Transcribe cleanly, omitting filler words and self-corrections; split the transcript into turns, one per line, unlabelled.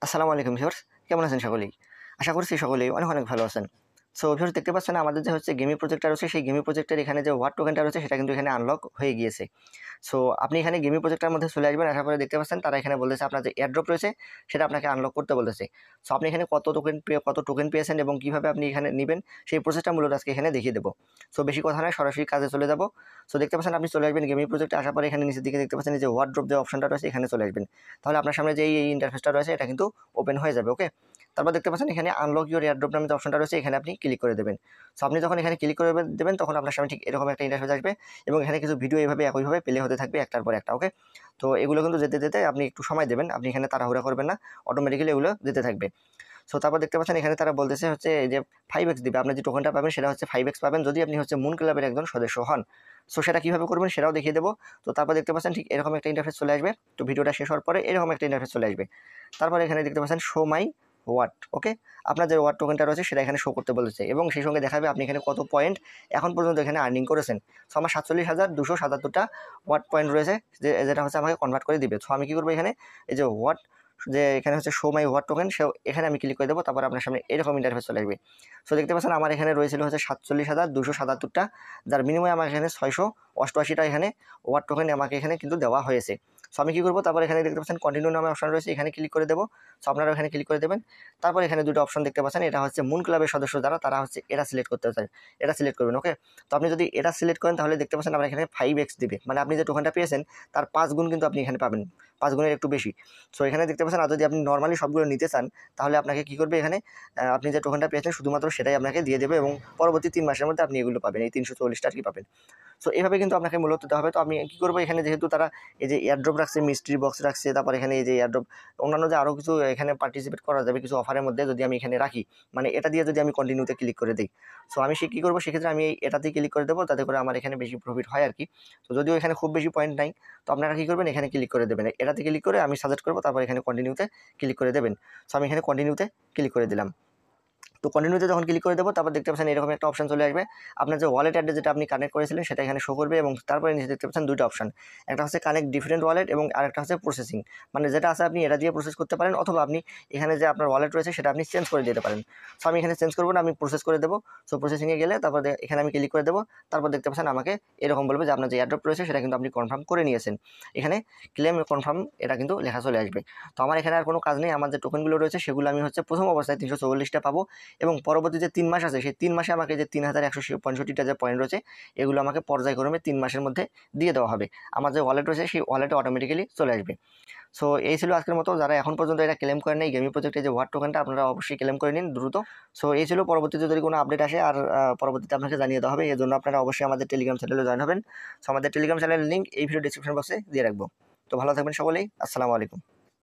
আসসালামু আলাইকুম ভিউয়ার্স, কেমন আছেন সকলেই? আশা করছি সকলেই অনেক অনেক ভালো আছেন। সো ভিউয়ার্স, দেখতে পাচ্ছেন আমাদের যে হচ্ছে গেমি প্রজেক্টটা রয়েছে, সেই গেমি প্রজেক্টের এখানে যে ওয়ার্ড টোকেনটা রয়েছে সেটা কিন্তু এখানে আনলক হয়ে গিয়েছে। সো আপনি এখানে গেমি প্রজেক্টের মধ্যে চলে আসবেন, আসার পরে দেখতে পাচ্ছেন তারা এখানে বলতেছে আপনার যে এয়ারড্রপ রয়েছে সেটা আপনাকে আনলক করতে বলতেছে। সো আপনি এখানে কত টোকেন পেয়েছেন এবং কিভাবে আপনি এখানে নিবেন সেই প্রসেসটা মূলত আজকে এখানে দেখিয়ে দেবো। সো বেশি কথা নয়, সরাসরি কাজে চলে যাব। সো দেখতে পাচ্ছেন আপনি চলে আসবেন গেমি প্রজেক্টে, আসার পরে এখানে নিচের দিকে দেখতে পাচ্ছেন যে ওয়ার্ড্রপ যে অপশনটা রয়েছে এখানে চলে আসবেন। তাহলে আপনার সামনে যে এই ইন্টারফেসটা রয়েছে এটা কিন্তু ওপেন হয়ে যাবে। ওকে, তারপর দেখতে পাচ্ছেন এখানে আনলক ইউর এয়ারড্রপ নামে যে অপশনটা রয়েছে এখানে আপনি ক্লিক করে দেবেন। সো আপনি যখন এখানে ক্লিক করে দেবেন তখন আপনার সামনে ঠিক এরকম একটা ইন্টারফেস আসবে এবং এখানে কিছু ভিডিও এইভাবে একইভাবে প্লে হতে থাকবে একটার পর একটা। ওকে, তো এগুলো কিন্তু যেতে যেতে আপনি একটু সময় দেবেন, আপনি এখানে তাড়াহুড়া করবেন না, অটোমেটিক্যালি এগুলো যেতে থাকবে। সো তারপর দেখতে পাচ্ছেন এখানে তারা বলতেছে হচ্ছে এই যে 5x দিবে, আপনি যে টোকেনটা পাবেন সেটা হচ্ছে 5x পাবেন যদি আপনি হচ্ছে মুন ক্লাবের একজন সদস্য হন। সো সেটা কীভাবে করবেন সেটাও দেখিয়ে দেবো। তো তারপর দেখতে পাচ্ছেন ঠিক এরকম একটা ইন্টারফেস চলে আসবে। তো ভিডিওটা শেষ হওয়ার পরে এরকম একটা ইন্টারফেস চলে আসবে। তারপর এখানে দেখতে পাচ্ছেন শো মাই ওয়াট। ওকে, আপনার যে ওয়াট টোকেনটা রয়েছে সেটা এখানে শো করতে বলেছে এবং সেই সঙ্গে দেখাবে আপনি এখানে কত পয়েন্ট এখন পর্যন্ত এখানে আর্নিং করেছেন। সো আমার 47,277টা ওয়াট পয়েন্ট রয়েছে, যেটা হচ্ছে আমাকে কনভার্ট করে দিবে। সো আমি কী করবো, এখানে এই যে ওয়াট, যে এখানে হচ্ছে শো মাই ওয়াট টোকেন, সে এখানে আমি ক্লিক করে দেবো। তারপর আপনার সামনে এরকম ইন্টারফেস চলে আসবে। সো দেখতে পাচ্ছেন আমার এখানে রয়েছিল হচ্ছে 47,277টা, যার বিনিময়ে আমার এখানে 688টা এখানে ওয়াট টোকেন আমাকে এখানে কিন্তু দেওয়া হয়েছে। সো আমি কী করবো, তারপর এখানে দেখতে পাচ্ছেন কন্টিনিউ নামে অপশন রয়েছে, এখানে ক্লিক করে দেবো। সো আপনারা এখানে ক্লিক করে দেবেন। তারপর এখানে দুটো অপশন দেখতে পাচ্ছেন, এটা হচ্ছে মুন ক্লাবের সদস্য যারা, তারা হচ্ছে এটা সিলেক্ট করতে চায়, এটা সিলেক্ট করবেন। ওকে, তো আপনি যদি এটা সিলেক্ট করেন তাহলে দেখতে পাচ্ছেন আপনার এখানে 5x দিবে, মানে আপনি যে টোকেনটা পেয়েছেন তার 5 গুণ কিন্তু আপনি এখানে পাবেন, 5 গুণের একটু বেশি। সো এখানে দেখতে পাচ্ছেন আর যদি আপনি নর্মালি সবগুলো নিতে চান তাহলে আপনাকে কী করবে, এখানে আপনি যে টোকেনটা পেয়েছেন শুধুমাত্র সেটাই আপনাকে দিয়ে দেবে এবং পরবর্তী 3 মাসের মধ্যে আপনি এগুলো পাবেন, এই 340টা আর কি পাবেন। সো এভাবে কিন্তু আপনাকে মূলত দিতে হবে। তো আমি কী করবো, এখানে যেহেতু তারা এই যে এয়ারড্রপ রাখছে, মিস্ট্রি বক্স রাখছে, তারপর এখানে এই যে এয়ারড্রপ, অন্যান্য যে আরও কিছু এখানে পার্টিসিপেট করা যাবে কিছু অফারের মধ্যে, যদি আমি এখানে রাখি, মানে এটা দিয়ে যদি আমি কন্টিনিউতে ক্লিক করে দিই, সো আমি কী করবো, সেক্ষেত্রে আমি এটাতেই ক্লিক করে দেবো, তাতে করে আমার এখানে বেশি প্রফিট হয় আর কি। তো যদিও এখানে খুব বেশি পয়েন্ট নাই, তো আপনারা কী করবেন, এখানে ক্লিক করে দেবেন, এটাতে ক্লিক করে আমি সাজেস্ট করবো, তারপর এখানে কন্টিনিউতে ক্লিক করে দেবেন। সো আমি এখানে কন্টিনিউতে ক্লিক করে দিলাম। তো কন্টিনিউতে যখন ক্লিক করে দেবো তারপর দেখতে পাচ্ছেন এরকম একটা অপশন চলে আসবে, আপনার যে ওয়ালেট অ্যাড্রেস যেটা আপনি কানেক্ট করেছিলেন সেটা এখানে শো করবে এবং তারপরে নিচে দেখতে পাচ্ছেন দুটো অপশন, একটা হচ্ছে কানেক্ট ডিফারেন্ট ওয়ালেট এবং আরেকটা হচ্ছে প্রসেসিং, মানে যেটা আছে আপনি এটা দিয়ে প্রসেস করতে পারেন অথবা আপনি এখানে যে আপনার ওয়ালেট রয়েছে সেটা আপনি চেঞ্জ করে দিতে পারেন। সো আমি এখানে চেঞ্জ করবো না, আমি প্রসেস করে দেবো। সো প্রসেসিংয়ে গেলে তারপর এখানে আমি ক্লিক করে দেবো। তারপর দেখতে পাচ্ছেন আমাকে এরকম বলবে যে আপনার যে এয়ারড্রপ রয়েছে সেটা কিন্তু আপনি কনফার্ম করে নিয়েছেন, এখানে ক্লেম কনফার্ম এটা কিন্তু লেখা চলে আসবে। তো আমার এখানে আর কোনো কাজ নেই, আমার যে টোকেনগুলো রয়েছে সেগুলো আমি হচ্ছে প্রথম অবস্থায় 344টা পাবো এবং পরবর্তী যে 3 মাস আছে সেই 3 মাসে আমাকে যে 3165টা যে পয়েন্ট রয়েছে এগুলো আমাকে পর্যায়ক্রমে 3 মাসের মধ্যে দিয়ে দেওয়া হবে। আমার যে ওয়ালেট রয়েছে সেই ওয়ালেটে অটোমেটিক্যালি চলে আসবে। সো এই ছিল আজকের মতো, যারা এখন পর্যন্ত এটা ক্লেম করেন নাই গেমি প্রজেক্টে যে ওয়ার্ড টোকেনটা, আপনারা অবশ্যই ক্লেম করে নিন দ্রুত। সো এই ছিল, পরবর্তীতে যদি কোনো আপডেট আসে আর পরবর্তীতে আপনাকে জানিয়ে দেওয়া হবে, এর জন্য আপনারা অবশ্যই আমাদের টেলিগ্রাম চ্যানেলে জয়েন হবেন। সো আমাদের টেলিগ্রাম চ্যানেলের লিঙ্ক এই ভিডিও ডিসক্রিপশন বক্সে দিয়ে রাখবো। তো ভালো থাকবেন সকলেই, আসসালামু আলাইকুম।